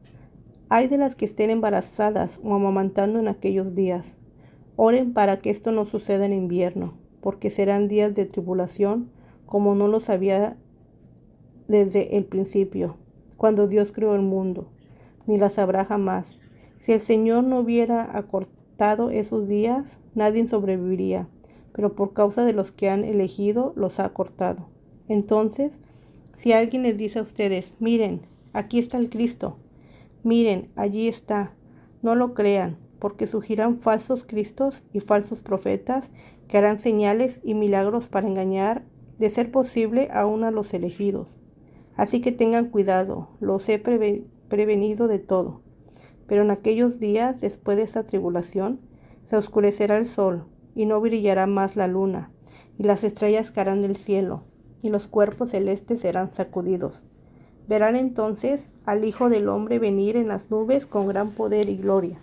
Ay de las que estén embarazadas o amamantando en aquellos días. Oren para que esto no suceda en invierno, porque serán días de tribulación, como no los había desde el principio, cuando Dios creó el mundo, ni las habrá jamás. Si el Señor no hubiera acortado esos días, nadie sobreviviría, pero por causa de los que han elegido, los ha acortado. Entonces, si alguien les dice a ustedes, miren, aquí está el Cristo, miren, allí está, no lo crean, porque surgirán falsos cristos y falsos profetas que harán señales y milagros para engañar, de ser posible, aún a los elegidos. Así que tengan cuidado, los he prevenido de todo. Pero en aquellos días, después de esa tribulación, se oscurecerá el sol, y no brillará más la luna, y las estrellas caerán del cielo, y los cuerpos celestes serán sacudidos. Verán entonces al Hijo del Hombre venir en las nubes con gran poder y gloria.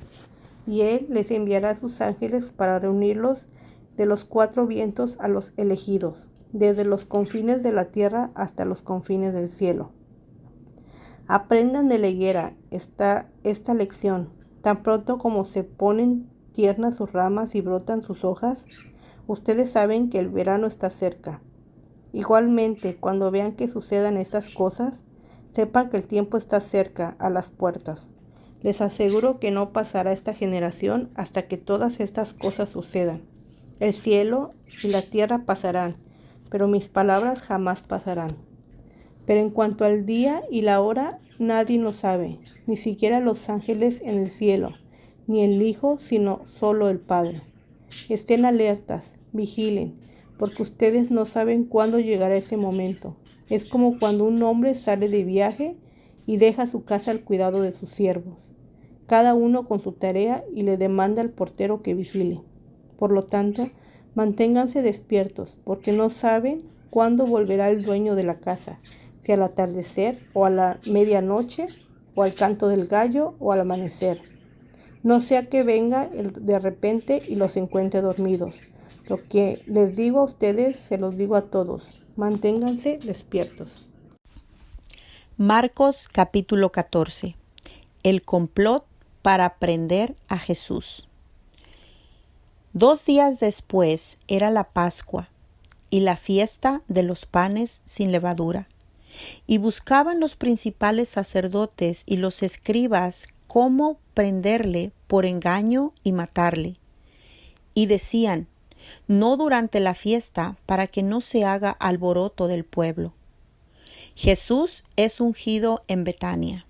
Y Él les enviará a sus ángeles para reunirlos de los cuatro vientos a los elegidos, desde los confines de la tierra hasta los confines del cielo. Aprendan de la higuera esta lección. Tan pronto como se ponen tiernas sus ramas y brotan sus hojas, ustedes saben que el verano está cerca. Igualmente, cuando vean que sucedan estas cosas, sepan que el tiempo está cerca, a las puertas. Les aseguro que no pasará esta generación hasta que todas estas cosas sucedan. El cielo y la tierra pasarán, pero mis palabras jamás pasarán. Pero en cuanto al día y la hora, nadie lo sabe, ni siquiera los ángeles en el cielo, ni el Hijo, sino solo el Padre. Estén alertas, vigilen, porque ustedes no saben cuándo llegará ese momento. Es como cuando un hombre sale de viaje y deja su casa al cuidado de sus siervos, cada uno con su tarea, y le demanda al portero que vigile. Por lo tanto, manténganse despiertos, porque no saben cuándo volverá el dueño de la casa, si al atardecer, o a la medianoche, o al canto del gallo, o al amanecer. No sea que venga de repente y los encuentre dormidos. Lo que les digo a ustedes, se los digo a todos. Manténganse despiertos. Marcos capítulo 14. El complot para prender a Jesús. 2 días después era la Pascua y la fiesta de los panes sin levadura. Y buscaban los principales sacerdotes y los escribas cómo prenderle por engaño y matarle. Y decían, no durante la fiesta, para que no se haga alboroto del pueblo. Jesús es ungido en Betania.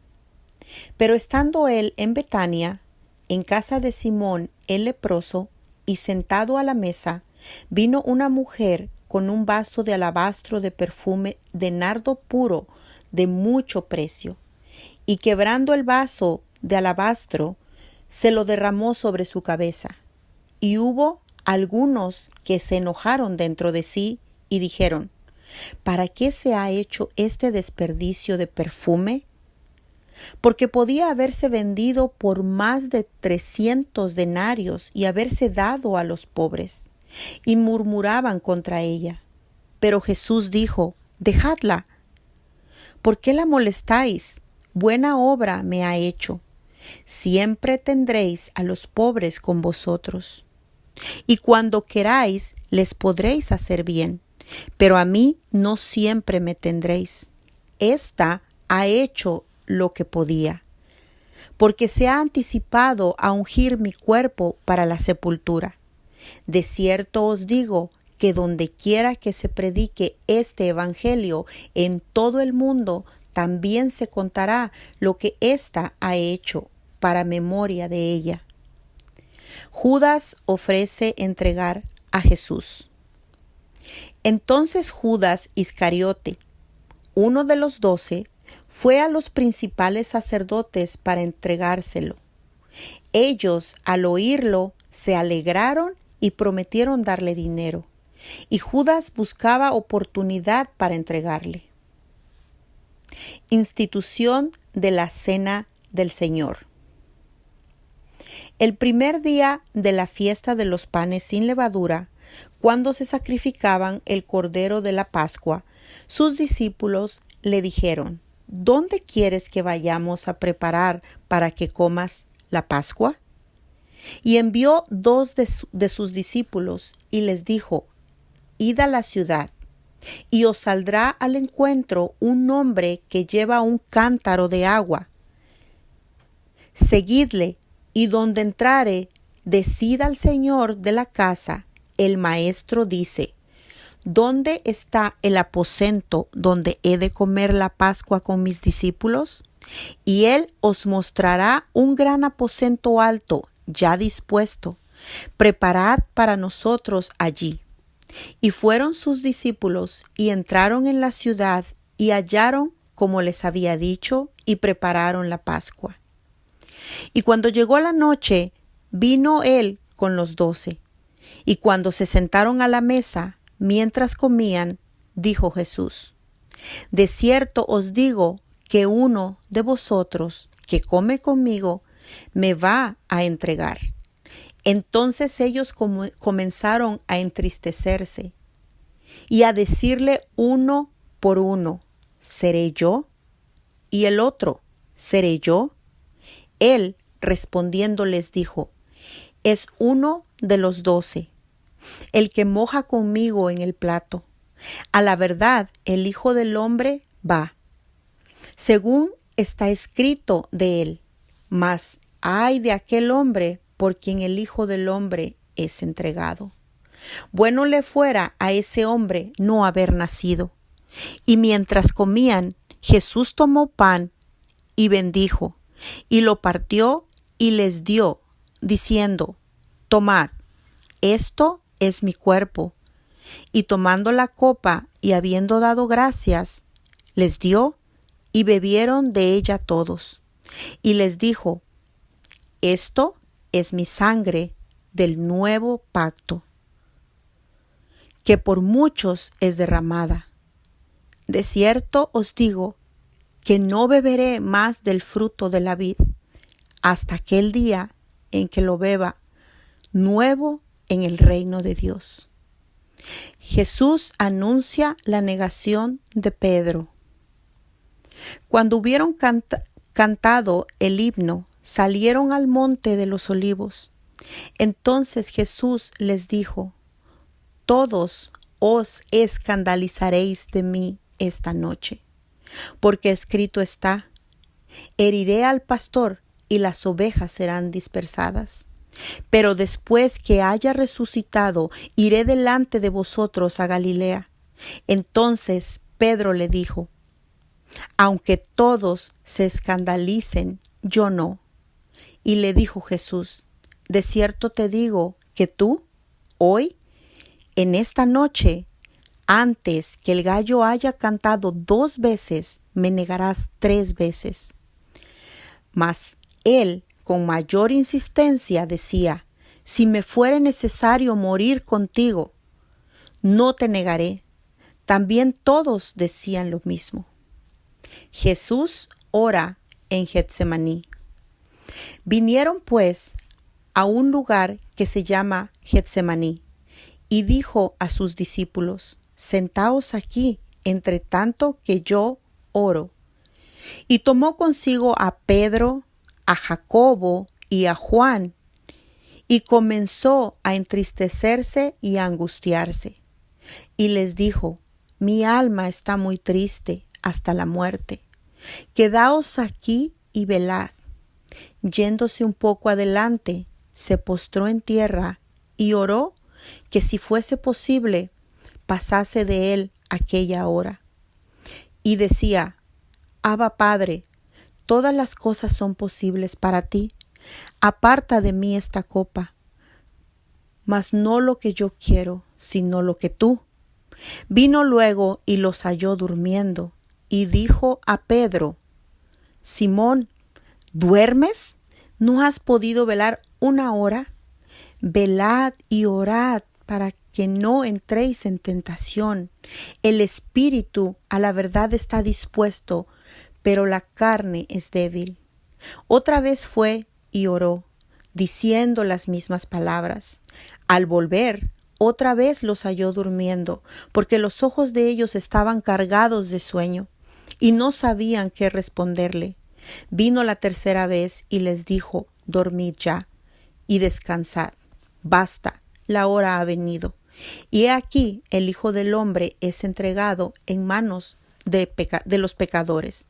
Pero estando él en Betania, en casa de Simón el leproso, y sentado a la mesa, vino una mujer con un vaso de alabastro de perfume de nardo puro de mucho precio, y quebrando el vaso de alabastro, se lo derramó sobre su cabeza. Y hubo algunos que se enojaron dentro de sí y dijeron, ¿para qué se ha hecho este desperdicio de perfume? Porque podía haberse vendido por más de 300 denarios y haberse dado a los pobres. Y murmuraban contra ella. Pero Jesús dijo, dejadla. ¿Por qué la molestáis? Buena obra me ha hecho. Siempre tendréis a los pobres con vosotros, y cuando queráis les podréis hacer bien, pero a mí no siempre me tendréis. Esta ha hecho lo que podía, porque se ha anticipado a ungir mi cuerpo para la sepultura. De cierto os digo que donde quiera que se predique este evangelio en todo el mundo, también se contará lo que ésta ha hecho para memoria de ella. Judas ofrece entregar a Jesús. Entonces Judas Iscariote, uno de los 12, fue a los principales sacerdotes para entregárselo. Ellos, al oírlo, se alegraron y prometieron darle dinero, y Judas buscaba oportunidad para entregarle. Institución de la Cena del Señor. El primer día de la fiesta de los panes sin levadura, cuando se sacrificaban el cordero de la Pascua, sus discípulos le dijeron: ¿Dónde quieres que vayamos a preparar para que comas la Pascua? Y envió 2 de sus discípulos y les dijo: Id a la ciudad, y os saldrá al encuentro un hombre que lleva un cántaro de agua. Seguidle, y donde entrare, decid al señor de la casa: el maestro dice, ¿dónde está el aposento donde he de comer la Pascua con mis discípulos? Y él os mostrará un gran aposento alto, ya dispuesto. Preparad para nosotros allí. Y fueron sus discípulos, y entraron en la ciudad, y hallaron como les había dicho, y prepararon la Pascua. Y cuando llegó la noche, vino él con los 12. Y cuando se sentaron a la mesa, mientras comían, dijo Jesús: De cierto os digo que uno de vosotros que come conmigo me va a entregar. Entonces ellos comenzaron a entristecerse y a decirle uno por uno: ¿seré yo? Y el otro: ¿seré yo? Él, respondiendo, les dijo: es uno de los 12, el que moja conmigo en el plato. A la verdad, el Hijo del Hombre va, según está escrito de él, mas ay de aquel hombre por quien el Hijo del Hombre es entregado. Bueno le fuera a ese hombre no haber nacido. Y mientras comían, Jesús tomó pan y bendijo, y lo partió y les dio, diciendo: Tomad, esto es mi cuerpo. Y tomando la copa y habiendo dado gracias, les dio, y bebieron de ella todos. Y les dijo: esto es mi sangre del nuevo pacto, que por muchos es derramada. De cierto os digo que no beberé más del fruto de la vid hasta aquel día en que lo beba nuevo en el reino de Dios. Jesús anuncia la negación de Pedro. Cuando hubieron cantado el himno, salieron al monte de los olivos. Entonces Jesús les dijo: todos os escandalizaréis de mí esta noche, porque escrito está: heriré al pastor y las ovejas serán dispersadas. Pero después que haya resucitado, iré delante de vosotros a Galilea. Entonces Pedro le dijo: aunque todos se escandalicen, yo no. Y le dijo Jesús: de cierto te digo que tú, hoy, en esta noche, antes que el gallo haya cantado 2 veces, me negarás 3 veces. Mas él, con mayor insistencia, decía: si me fuere necesario morir contigo, no te negaré. También todos decían lo mismo. Jesús ora en Getsemaní. Vinieron pues a un lugar que se llama Getsemaní, y dijo a sus discípulos: sentaos aquí, entre tanto que yo oro. Y tomó consigo a Pedro, a Jacobo y a Juan, y comenzó a entristecerse y a angustiarse. Y les dijo: mi alma está muy triste hasta la muerte. Quedaos aquí y velad. Yéndose un poco adelante, se postró en tierra y oró que si fuese posible, pasase de él aquella hora. Y decía: Abba Padre, todas las cosas son posibles para ti. Aparta de mí esta copa, mas no lo que yo quiero, sino lo que tú. Vino luego y los halló durmiendo, y dijo a Pedro: Simón, ¿duermes? ¿No has podido velar una hora? Velad y orad para que no entréis en tentación. El espíritu a la verdad está dispuesto, pero la carne es débil. Otra vez fue y oró, diciendo las mismas palabras. Al volver, otra vez los halló durmiendo, porque los ojos de ellos estaban cargados de sueño, y no sabían qué responderle. Vino la tercera vez y les dijo: dormid ya y descansad. Basta, la hora ha venido. Y he aquí el Hijo del Hombre es entregado en manos de los pecadores.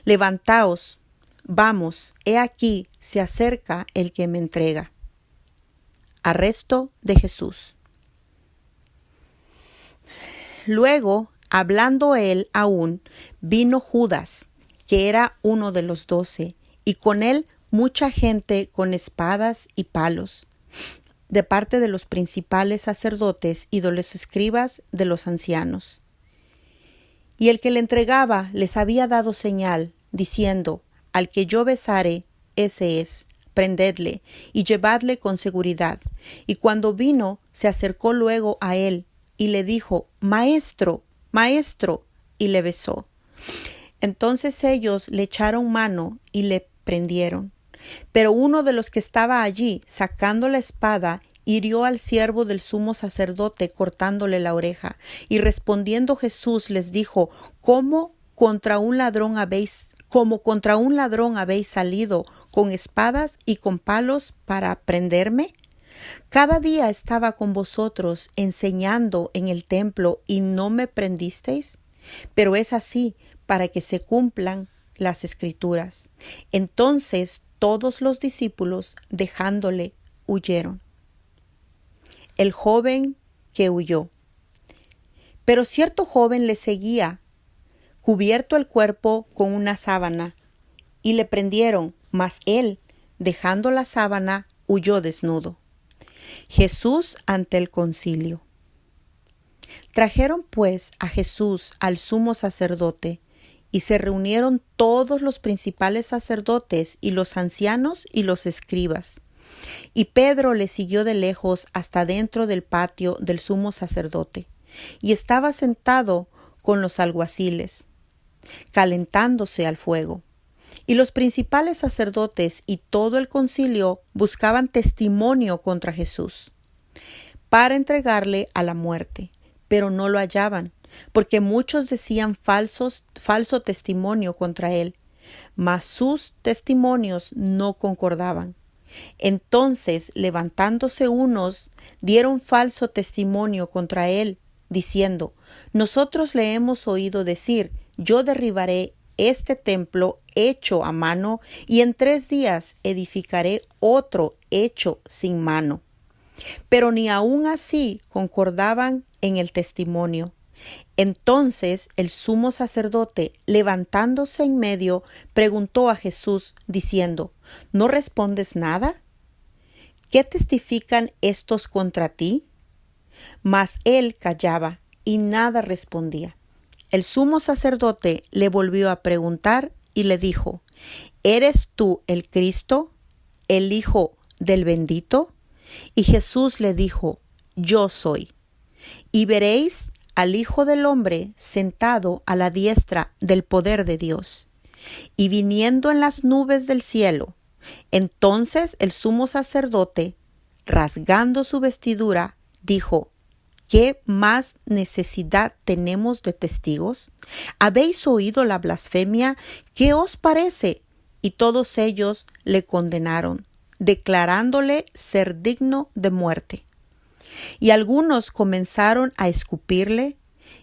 Levantaos, vamos, he aquí se acerca el que me entrega. Arresto de Jesús. Luego, hablando él aún, vino Judas, que era uno de los 12, y con él mucha gente con espadas y palos, de parte de los principales sacerdotes y de los escribas de los ancianos. Y el que le entregaba les había dado señal, diciendo: al que yo besare, ese es, prendedle y llevadle con seguridad. Y cuando vino, se acercó luego a él y le dijo: Maestro, Maestro, y le besó. Entonces ellos le echaron mano y le prendieron. Pero uno de los que estaba allí, sacando la espada, hirió al siervo del sumo sacerdote, cortándole la oreja. Y respondiendo Jesús les dijo: como contra un ladrón habéis salido con espadas y con palos para prenderme? Cada día estaba con vosotros enseñando en el templo y no me prendisteis. Pero es así para que se cumplan las Escrituras. Entonces todos los discípulos, dejándole, huyeron. El joven que huyó. Pero cierto joven le seguía, cubierto el cuerpo con una sábana, y le prendieron, mas él, dejando la sábana, huyó desnudo. Jesús ante el concilio. Trajeron pues a Jesús al sumo sacerdote, y se reunieron todos los principales sacerdotes y los ancianos y los escribas. Y Pedro le siguió de lejos hasta dentro del patio del sumo sacerdote, y estaba sentado con los alguaciles, calentándose al fuego. Y los principales sacerdotes y todo el concilio buscaban testimonio contra Jesús, para entregarle a la muerte, pero no lo hallaban, porque muchos decían falso testimonio contra él, mas sus testimonios no concordaban. Entonces, levantándose unos, dieron falso testimonio contra él, diciendo: nosotros le hemos oído decir: yo derribaré este templo hecho a mano, y en 3 días edificaré otro hecho sin mano. Pero ni aun así concordaban en el testimonio. Entonces el sumo sacerdote, levantándose en medio, preguntó a Jesús, diciendo: ¿no respondes nada? ¿Qué testifican estos contra ti? Mas él callaba y nada respondía. El sumo sacerdote le volvió a preguntar y le dijo: ¿eres tú el Cristo, el Hijo del Bendito? Y Jesús le dijo: yo soy. Y veréis al Hijo del Hombre sentado a la diestra del poder de Dios, y viniendo en las nubes del cielo. Entonces el sumo sacerdote, rasgando su vestidura, dijo: ¿qué más necesidad tenemos de testigos? ¿Habéis oído la blasfemia? ¿Qué os parece? Y todos ellos le condenaron, declarándole ser digno de muerte. Y algunos comenzaron a escupirle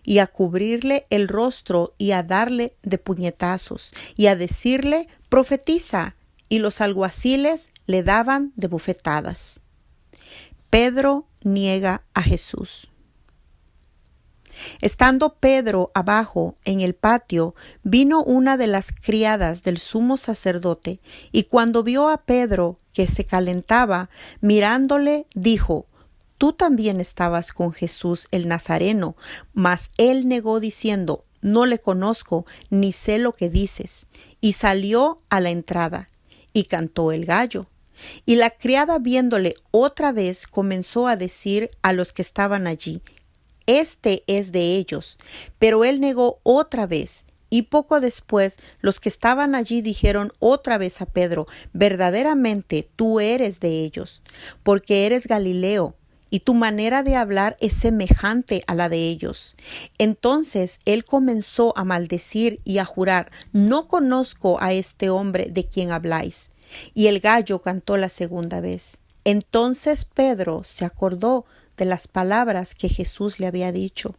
y a cubrirle el rostro y a darle de puñetazos y a decirle: profetiza. Y los alguaciles le daban de bofetadas. Pedro niega a Jesús. Estando Pedro abajo en el patio, vino una de las criadas del sumo sacerdote, y cuando vio a Pedro que se calentaba, mirándole, dijo: tú también estabas con Jesús el Nazareno. Mas él negó diciendo: no le conozco, ni sé lo que dices. Y salió a la entrada, y cantó el gallo. Y la criada, viéndole otra vez, comenzó a decir a los que estaban allí: este es de ellos. Pero él negó otra vez. Y poco después los que estaban allí dijeron otra vez a Pedro: verdaderamente tú eres de ellos, porque eres Galileo, y tu manera de hablar es semejante a la de ellos. Entonces él comenzó a maldecir y a jurar: no conozco a este hombre de quien habláis. Y el gallo cantó la segunda vez. Entonces Pedro se acordó de las palabras que Jesús le había dicho: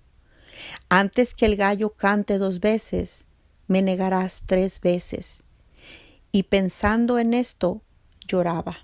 antes que el gallo cante 2 veces, me negarás 3 veces. Y pensando en esto, lloraba.